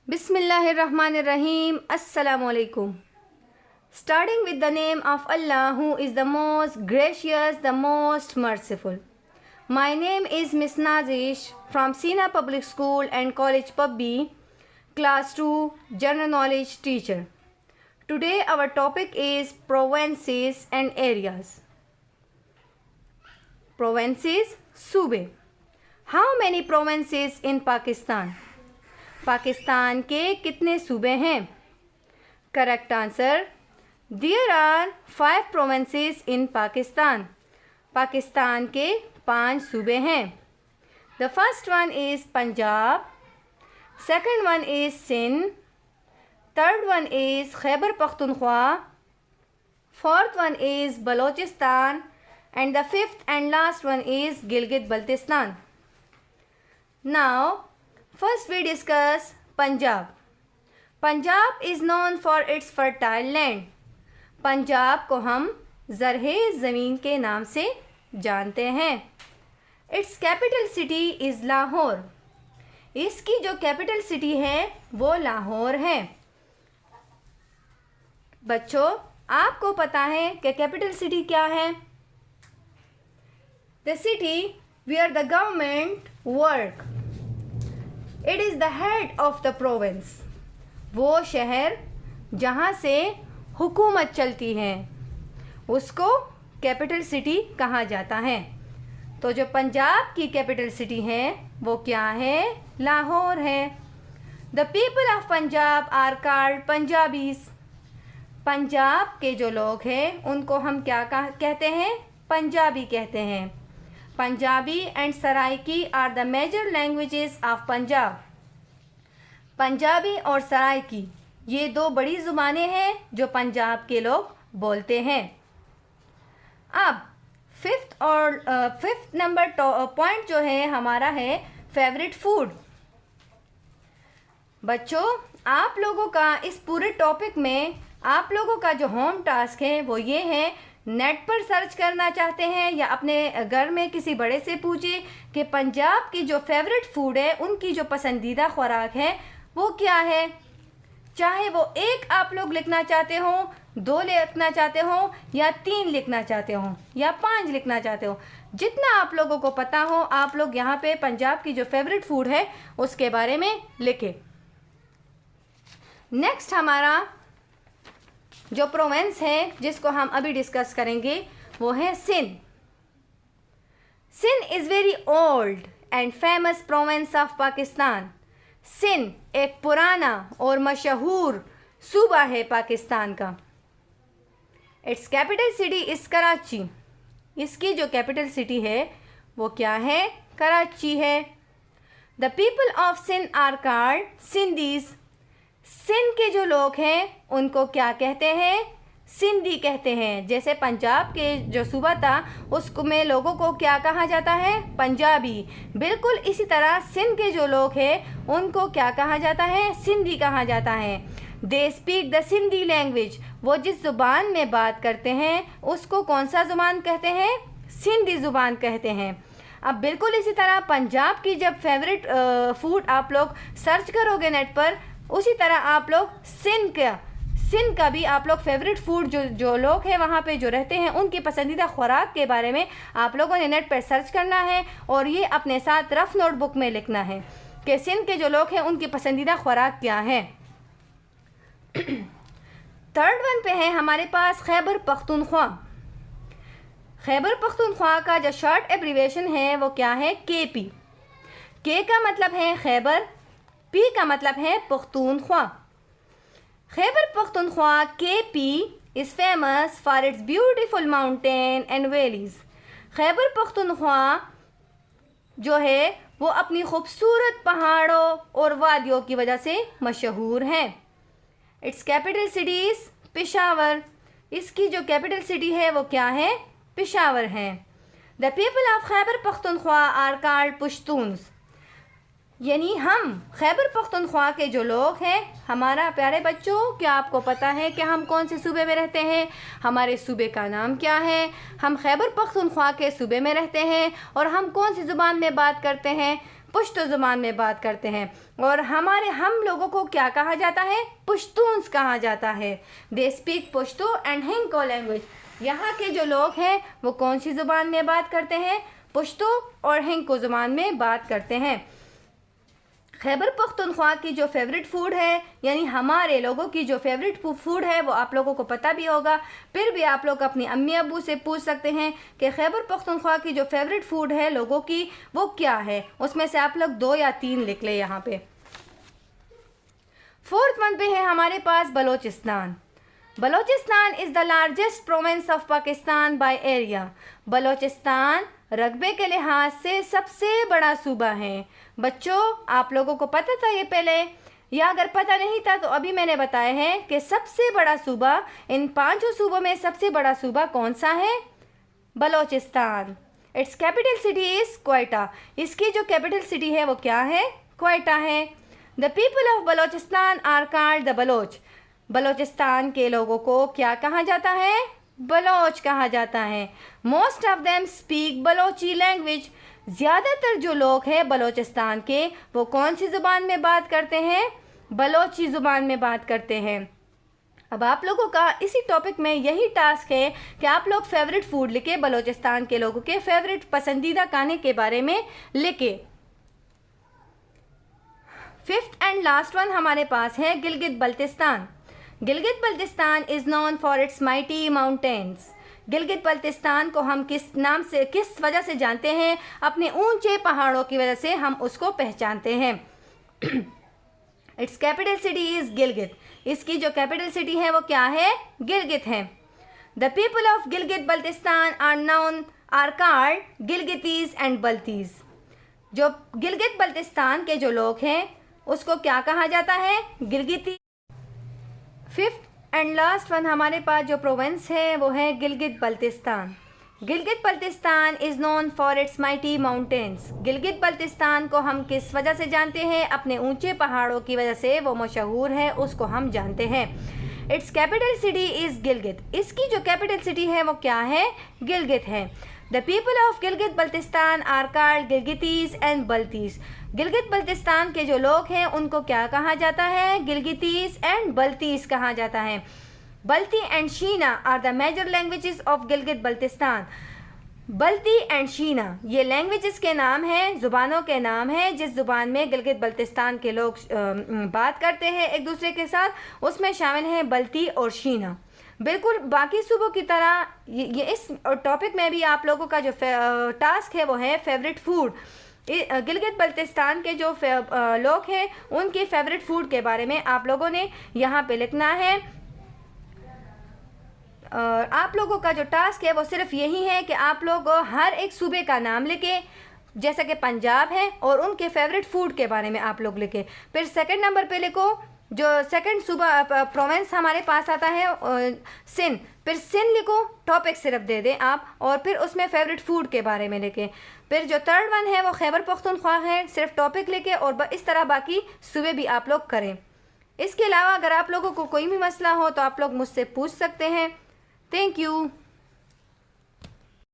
Bismillahirrahmanirrahim. Assalamu alaikum. Starting with the name of Allah, who is the most gracious, the most merciful. My name is Miss Nazish from Sina Public School and College Pubbi, Class 2, General Knowledge Teacher. Today our topic is provinces and areas. Provinces, सूबे. How many provinces in Pakistan? Pakistan के कितने सूबे हैं? Correct answer, there are 5 provinces in Pakistan. Pakistan के 5 सूबे हैं. The first one is Punjab, second one is Sindh, third one is Khyber Pakhtunkhwa, fourth one is Balochistan and the fifth and last one is Gilgit Baltistan. Now first we discuss Punjab. Punjab is known for its fertile land. Punjab को हम ज़रख़ेज़ ज़मीन के नाम से जानते हैं. Its capital city is Lahore. इसकी जो कैपिटल सिटी है वो लाहौर है. बच्चों, आपको पता है कि कैपिटल सिटी क्या है? The city where the government work. It is the head of the province. वो शहर जहाँ से हुकूमत चलती है उसको कैपिटल सिटी कहा जाता है. तो जो पंजाब की कैपिटल सिटी है वो क्या है? लाहौर है. The people of Punjab are called Punjabis. Punjab के जो लोग हैं उनको हम क्या कहते हैं? पंजाबी कहते हैं. Punjabi and Saraiki are the major languages of Punjab. Punjabi और सराइकी ये 2 बड़ी ज़ुबानें हैं जो पंजाब के लोग बोलते हैं. अब फिफ्थ नंबर पॉइंट जो है हमारा है फेवरेट फूड. बच्चों, आप लोगों का इस पूरे टॉपिक में आप लोगों का जो होम टास्क है वो ये है, नेट पर सर्च करना चाहते हैं या अपने घर में किसी बड़े से पूछिए कि पंजाब की जो फेवरेट फूड है, उनकी जो पसंदीदा खुराक है वो क्या है. चाहे वो 1 आप लोग लिखना चाहते हो, 2 लिखना चाहते हो या 3 लिखना चाहते हो या 5 लिखना चाहते हो, जितना आप लोगों को पता हो आप लोग यहाँ पे पंजाब की जो फेवरेट फूड है उसके बारे में लिखें. नेक्स्ट हमारा जो प्रोविंस है जिसको हम अभी डिस्कस करेंगे वो है Sindh. Sindh is very old and famous province of Pakistan. Sindh एक पुराना और मशहूर सूबा है पाकिस्तान का. Its capital city is Karachi. इसकी जो कैपिटल सिटी है वो क्या है? कराची है. The people of Sindh are called Sindhis. Sindh के जो लोग हैं उनको क्या कहते हैं? सिंधी कहते हैं. जैसे पंजाब के जो सूबा था उसको में लोगों को क्या कहा जाता है? पंजाबी. बिल्कुल इसी तरह सिंध के जो लोग हैं उनको क्या कहा जाता है? सिंधी कहा जाता है. They speak the Sindhi language. वो जिस ज़ुबान में बात करते हैं उसको कौन सा ज़ुबान कहते हैं? सिंधी ज़ुबान कहते हैं. अब बिल्कुल इसी तरह पंजाब की जब फेवरेट फूड आप लोग सर्च करोगे नेट पर, उसी तरह आप लोग सिंध का भी आप लोग फेवरेट फूड जो लोग हैं वहाँ पे जो रहते हैं उनकी पसंदीदा खुराक के बारे में आप लोगों ने नेट पर सर्च करना है और ये अपने साथ रफ नोटबुक में लिखना है कि सिंध के जो लोग हैं उनकी पसंदीदा खुराक क्या है. थर्ड वन पे है हमारे पास खैबर पख्तूनख्वा. खैबर पख्तूनख्वा का जो शॉर्ट एब्रीवेशन है वो क्या है? KP. के का मतलब है खैबर, पी का मतलब है Pakhtunkhwa. Khyber Pakhtunkhwa KP is famous for its beautiful mountain and valleys. Khyber Pakhtunkhwa जो है वो अपनी खूबसूरत पहाड़ों और वादियों की वजह से मशहूर है. It's capital city is Peshawar. इसकी जो कैपिटल सिटी है वो क्या है? पेशावर है. The people of Khyber Pakhtunkhwa are called Pashtuns. यानी हम खैबर पख्तूनख्वा के जो लोग हैं, हमारा प्यारे बच्चों, क्या आपको पता है कि हम कौन से सूबे में रहते हैं? हमारे सूबे का नाम क्या है? हम खैबर पख्तूनख्वा के सूबे में रहते हैं और हम कौन सी ज़ुबान में बात करते हैं? पुश्तो ज़ुबान में बात करते हैं। और हम लोगों को क्या कहा जाता है? पश्तून्स कहा जाता है। They speak Pashto and Hindko language. यहाँ के जो लोग हैं वो कौन सी ज़ुबान में बात करते हैं? पश्तो और हिंको ज़ुबान में बात करते हैं। खैबर पख्तूनख्वा की जो फेवरेट फूड है, यानी हमारे लोगों की जो फेवरेट फूड है, वो आप लोगों को पता भी होगा। फिर भी आप लोग अपनी अम्मी अब्बू से पूछ सकते हैं कि खैबर पख्तूनख्वा की जो फेवरेट फूड है लोगों की वो क्या है। उसमें से आप लोग 2 या 3 लिख ले यहाँ पे। 4th वन पे है हमारे पास Balochistan. Balochistan is the largest province of Pakistan by area. Balochistan रकबे के लिहाज से सबसे बड़ा सूबा है। बच्चों, आप लोगों को पता था ये पहले, या अगर पता नहीं था तो अभी मैंने बताया है कि सबसे बड़ा सूबा, इन 5 सूबों में सबसे बड़ा सूबा कौन सा है? Balochistan. It's capital city is Quetta. इसकी जो कैपिटल सिटी है वो क्या है? क्वेटा है। The people of Balochistan are called the Baloch. Balochistan के लोगों को क्या कहा जाता है? बलोच कहा जाता है। Most of them speak Balochi language. ज़्यादातर जो लोग हैं बलोचिस्तान के वो कौन सी ज़ुबान में बात करते हैं? बलोची ज़ुबान में बात करते हैं। अब आप लोगों का इसी टॉपिक में यही टास्क है कि आप लोग फेवरेट फूड लिखे, बलोचिस्तान के लोगों के फेवरेट पसंदीदा खाने के बारे में लिखे। 5th एंड लास्ट वन हमारे पास है Gilgit Baltistan. Gilgit Baltistan is known for its mighty mountains. Gilgit Baltistan को हम किस वजह से जानते हैं? अपने ऊंचे पहाड़ों की वजह से हम उसको पहचानते हैं। It's capital city is Gilgit. इसकी जो कैपिटल सिटी है वो क्या है? गिलगित है। The people of Gilgit Baltistan are called Gilgitis and Baltis. जो गिलगित बल्तिस्तान के जो लोग हैं उसको क्या कहा जाता है? Gilgiti. 5th and last one हमारे पास जो प्रोविंस है वो है Gilgit Baltistan. Gilgit Baltistan is known for its mighty mountains. Gilgit Baltistan को हम किस वजह से जानते हैं? अपने ऊंचे पहाड़ों की वजह से वो मशहूर है, उसको हम जानते हैं। It's capital city is Gilgit. इसकी जो कैपिटल सिटी है वो क्या है? गिलगित है। The people of Gilgit Baltistan are called Gilgitis and Baltis. Gilgit Baltistan के जो लोग हैं उनको क्या कहा जाता है? गिलगितीज एंड बल्तीज कहा जाता है। Balti and Shina are the major languages of Gilgit Baltistan. Balti and Shina ये लैंग्वेजेस के नाम हैं, ज़ुबानों के नाम हैं जिस ज़ुबान में गिलगित बल्तिस्तान के लोग बात करते हैं एक दूसरे के साथ। उसमें शामिल हैं बल्ती और शीना। बिल्कुल बाकी सूबों की तरह ये इस टॉपिक में भी आप लोगों का जो टास्क है वो है फेवरेट फूड। गिलगित बल्तिस्तान के जो लोग हैं उनके फेवरेट फूड के बारे में आप लोगों ने यहाँ पे लिखना है। आप लोगों का जो टास्क है वो सिर्फ यही है कि आप लोग हर एक सूबे का नाम लिखें, जैसा कि पंजाब है, और उनके फेवरेट फूड के बारे में आप लोग लिखें। फिर 2nd नंबर पे लिखो जो 2nd सूबा प्रोविंस हमारे पास आता है सिंध। फिर सिंध लिखो, टॉपिक सिर्फ दे दें आप, और फिर उसमें फेवरेट फूड के बारे में लिखें। फिर जो 3rd वन है वो खैबर पख्तूनख्वा है, सिर्फ टॉपिक लिखे, और इस तरह बाकी सूबे भी आप लोग करें। इसके अलावा अगर आप लोगों को कोई भी मसला हो तो आप लोग मुझसे पूछ सकते हैं। Thank you.